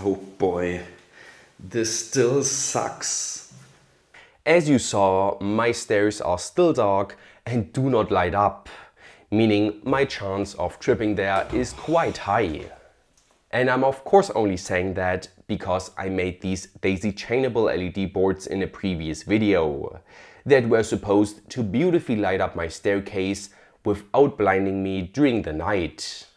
Oh boy, this still sucks. As you saw, my stairs are still dark and do not light up, meaning my chance of tripping there is quite high. And I'm of course only saying that because I made these daisy chainable LED boards in a previous video that were supposed to beautifully light up my staircase without blinding me during the night.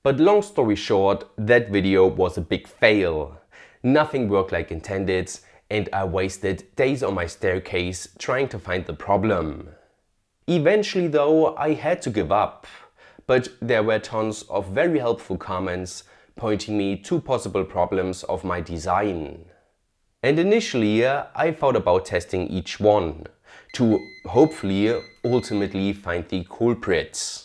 But long story short, that video was a big fail. Nothing worked like intended and I wasted days on my staircase trying to find the problem. Eventually though, I had to give up, but there were tons of very helpful comments pointing me to possible problems of my design. And initially I thought about testing each one to hopefully ultimately find the culprits.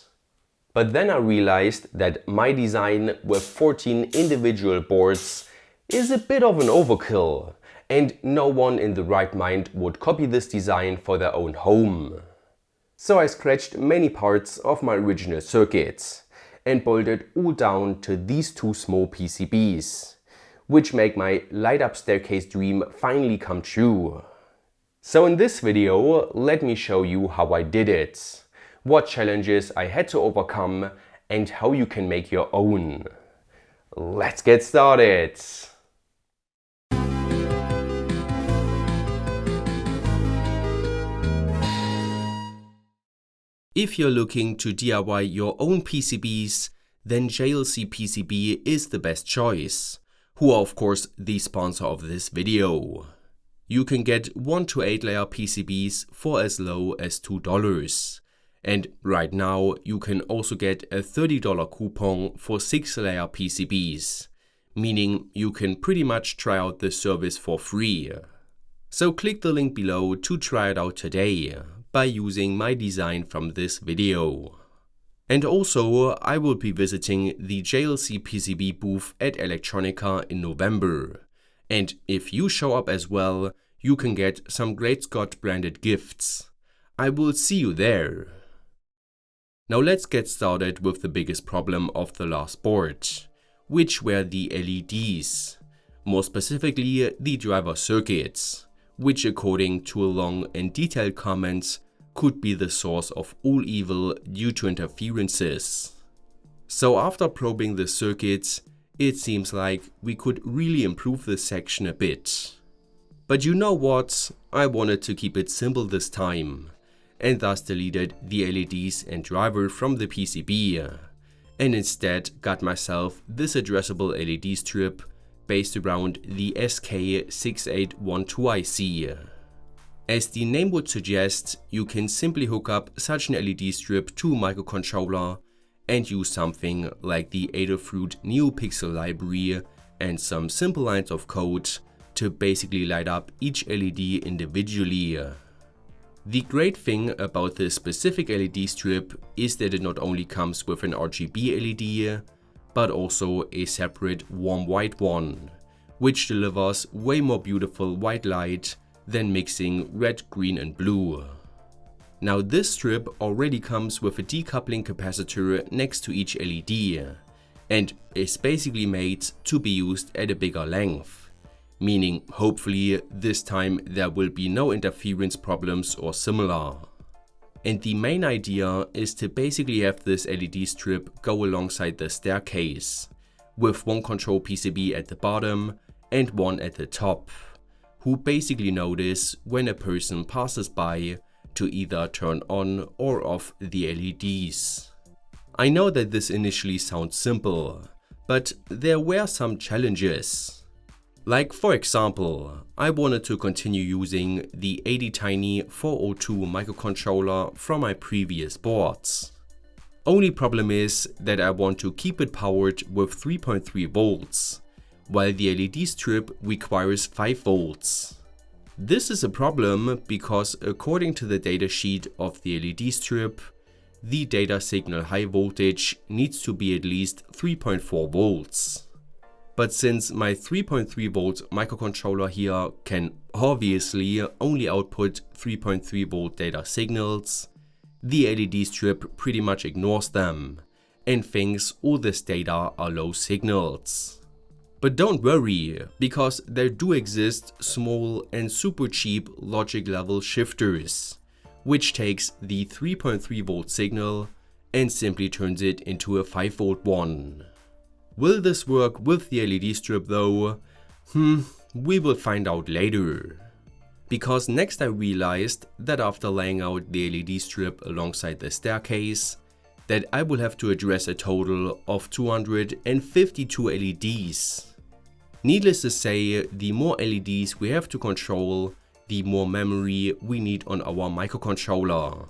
But then I realized that my design with 14 individual boards is a bit of an overkill, and no one in the right mind would copy this design for their own home. So I scratched many parts of my original circuits and boiled it all down to these two small PCBs, which make my light up staircase dream finally come true. So in this video, let me show you how I did it, what challenges I had to overcome and how you can make your own. Let's get started! If you're looking to DIY your own PCBs, then JLC PCB is the best choice, who are of course the sponsor of this video. You can get 1 to 8 layer PCBs for as low as $2. And right now you can also get a $30 coupon for 6 layer PCBs, meaning you can pretty much try out this service for free. So click the link below to try it out today by using my design from this video. And also I will be visiting the JLC PCB booth at Electronica in November. And if you show up as well, you can get some GreatScott branded gifts. I will see you there. Now let's get started with the biggest problem of the last board, which were the LEDs, more specifically the driver circuits, which according to a long and detailed comments could be the source of all evil due to interferences. So after probing the circuits, it seems like we could really improve this section a bit. But you know what, I wanted to keep it simple this time, and thus deleted the LEDs and driver from the PCB, and instead got myself this addressable LED strip based around the SK6812 IC. As the name would suggest, you can simply hook up such an LED strip to a microcontroller and use something like the Adafruit NeoPixel library and some simple lines of code to basically light up each LED individually. The great thing about this specific LED strip is that it not only comes with an RGB LED, but also a separate warm white one, which delivers way more beautiful white light than mixing red, green and blue. Now this strip already comes with a decoupling capacitor next to each LED and is basically made to be used at a bigger length, meaning hopefully this time there will be no interference problems or similar. And the main idea is to basically have this LED strip go alongside the staircase, with one control PCB at the bottom and one at the top, who basically notice when a person passes by to either turn on or off the LEDs. I know that this initially sounds simple, but there were some challenges. Like for example, I wanted to continue using the 80Tiny 402 microcontroller from my previous boards. Only problem is that I want to keep it powered with 3.3 volts, while the LED strip requires 5 volts. This is a problem because according to the datasheet of the LED strip, the data signal high voltage needs to be at least 3.4 volts. But since my 3.3 volt microcontroller here can obviously only output 3.3 volt data signals, the LED strip pretty much ignores them and thinks all this data are low signals. But don't worry, because there do exist small and super cheap logic level shifters, which takes the 3.3 volt signal and simply turns it into a 5 volt one. Will this work with the LED strip though? We will find out later. Because next I realized that after laying out the LED strip alongside the staircase, that I will have to address a total of 252 LEDs. Needless to say, the more LEDs we have to control, the more memory we need on our microcontroller.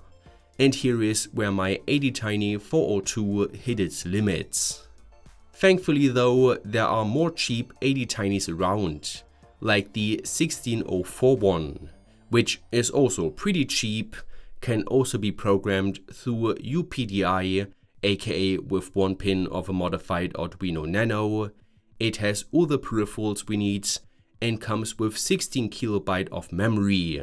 And here is where my ADTiny 402 hit its limits. Thankfully though, there are more cheap ADTinys around, like the 16041 one, which is also pretty cheap, can also be programmed through UPDI, aka with one pin of a modified Arduino Nano. It has all the peripherals we need and comes with 16 KB of memory.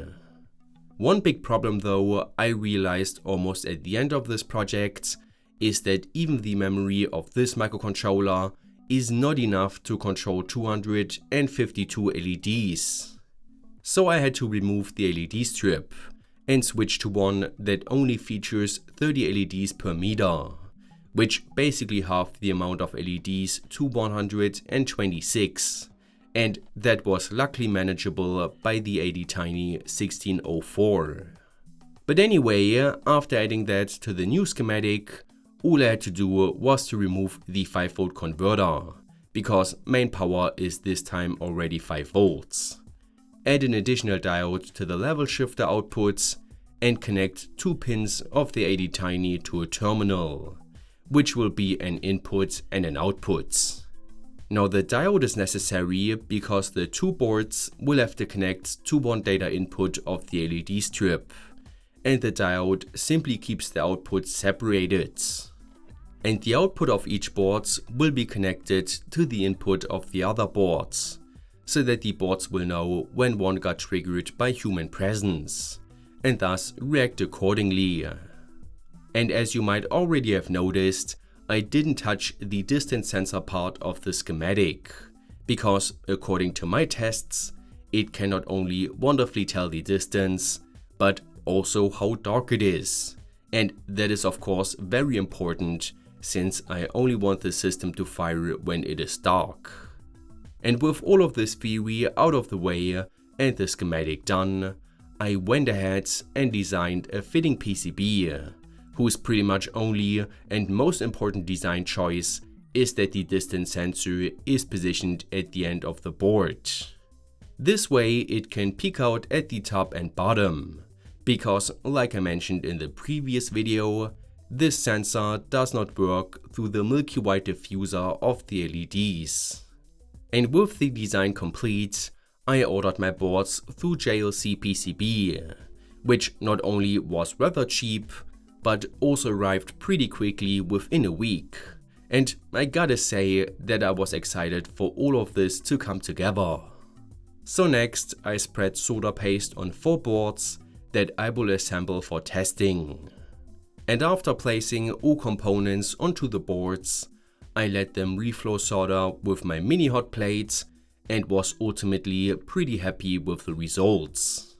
One big problem though, I realized almost at the end of this project, is that even the memory of this microcontroller is not enough to control 252 LEDs. So I had to remove the LED strip and switch to one that only features 30 LEDs per meter, which basically half the amount of LEDs to 126, and that was luckily manageable by the ADTiny 1604. But anyway, after adding that to the new schematic, all I had to do was to remove the 5 volt converter, because main power is this time already 5 volts. Add an additional diode to the level shifter outputs and connect 2 pins of the ADTiny to a terminal, which will be an input and an output. Now the diode is necessary because the 2 boards will have to connect to one data input of the LED strip, and the diode simply keeps the outputs separated. And the output of each board will be connected to the input of the other boards, so that the boards will know when one got triggered by human presence, and thus react accordingly. And as you might already have noticed, I didn't touch the distance sensor part of the schematic, because according to my tests, it can not only wonderfully tell the distance, but also how dark it is. And that is of course very important, since I only want the system to fire when it is dark. And with all of this theory out of the way and the schematic done, I went ahead and designed a fitting PCB, whose pretty much only and most important design choice is that the distance sensor is positioned at the end of the board. This way it can peek out at the top and bottom, because like I mentioned in the previous video, this sensor does not work through the milky white diffuser of the LEDs. And with the design complete, I ordered my boards through JLC PCB, which not only was rather cheap, but also arrived pretty quickly within a week. And I gotta say that I was excited for all of this to come together. So next I spread solder paste on 4 boards that I will assemble for testing. And after placing all components onto the boards, I let them reflow solder with my mini hot plates and was ultimately pretty happy with the results.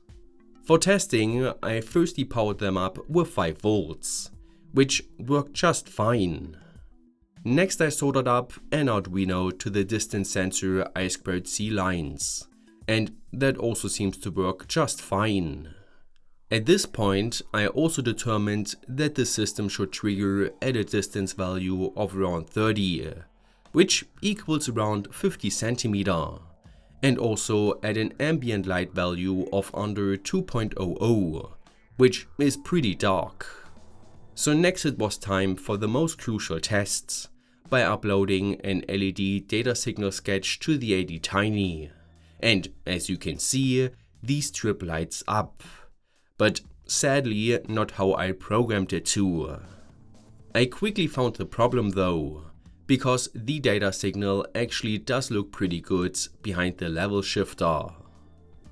For testing, I firstly powered them up with 5 volts, which worked just fine. Next I soldered up an Arduino to the distance sensor I2C lines, and that also seems to work just fine. At this point, I also determined that the system should trigger at a distance value of around 30, which equals around 50 cm, and also at an ambient light value of under 2.00, which is pretty dark. So next it was time for the most crucial tests, by uploading an LED data signal sketch to the ADTiny. And as you can see, the strip lights up. But sadly not how I programmed it to. I quickly found the problem though, because the data signal actually does look pretty good behind the level shifter.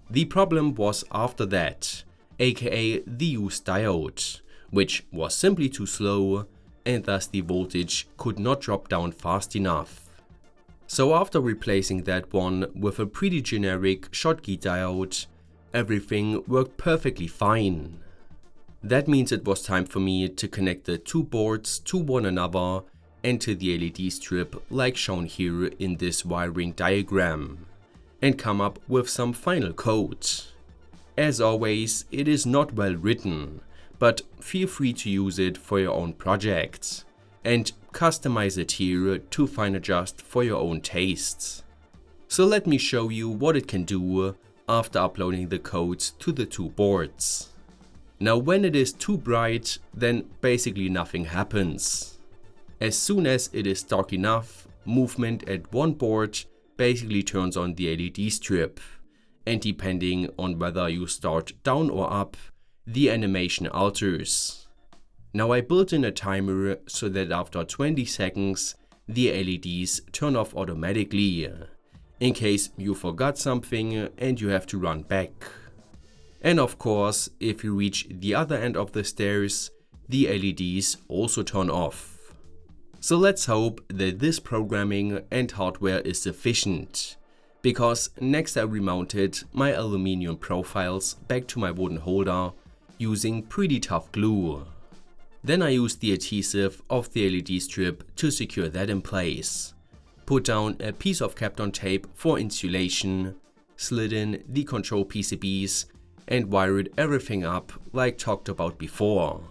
The problem was after that, aka the used diode, which was simply too slow, and thus the voltage could not drop down fast enough. So after replacing that one with a pretty generic Schottky diode, everything worked perfectly fine. That means it was time for me to connect the two boards to one another and to the LED strip like shown here in this wiring diagram, and come up with some final code. As always, it is not well written, but feel free to use it for your own projects and customize it here to fine adjust for your own tastes. So let me show you what it can do after uploading the code to the two boards. Now when it is too bright, then basically nothing happens. As soon as it is dark enough, movement at one board basically turns on the LED strip, and depending on whether you start down or up, the animation alters. Now I built in a timer so that after 20 seconds the LEDs turn off automatically, in case you forgot something and you have to run back. And of course, if you reach the other end of the stairs, the LEDs also turn off. So let's hope that this programming and hardware is sufficient, because next I remounted my aluminium profiles back to my wooden holder using pretty tough glue. Then I used the adhesive of the LED strip to secure that in place, put down a piece of Kapton tape for insulation, slid in the control PCBs and wired everything up like talked about before,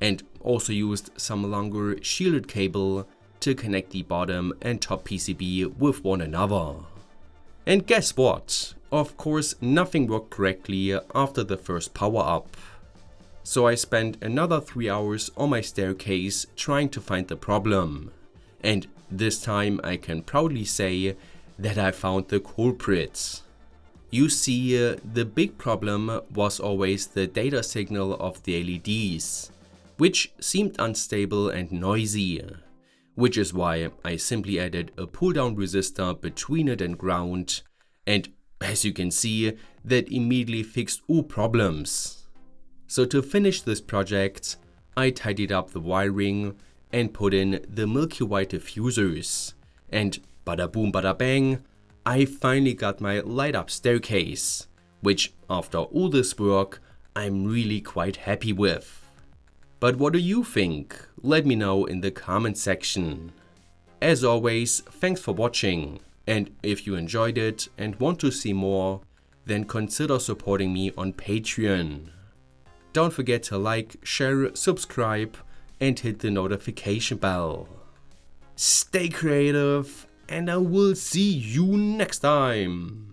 and also used some longer shielded cable to connect the bottom and top PCB with one another. And guess what? Of course nothing worked correctly after the first power up. So I spent another 3 hours on my staircase trying to find the problem. And this time I can proudly say that I found the culprit. You see, the big problem was always the data signal of the LEDs, which seemed unstable and noisy, which is why I simply added a pull-down resistor between it and ground, and as you can see, that immediately fixed all problems. So to finish this project, I tidied up the wiring and put in the milky white diffusers, and bada boom bada bang, I finally got my light up staircase, which after all this work, I'm really quite happy with. But what do you think? Let me know in the comment section. As always, thanks for watching, and if you enjoyed it and want to see more, then consider supporting me on Patreon. Don't forget to like, share, subscribe, and hit the notification bell. Stay creative, and I will see you next time.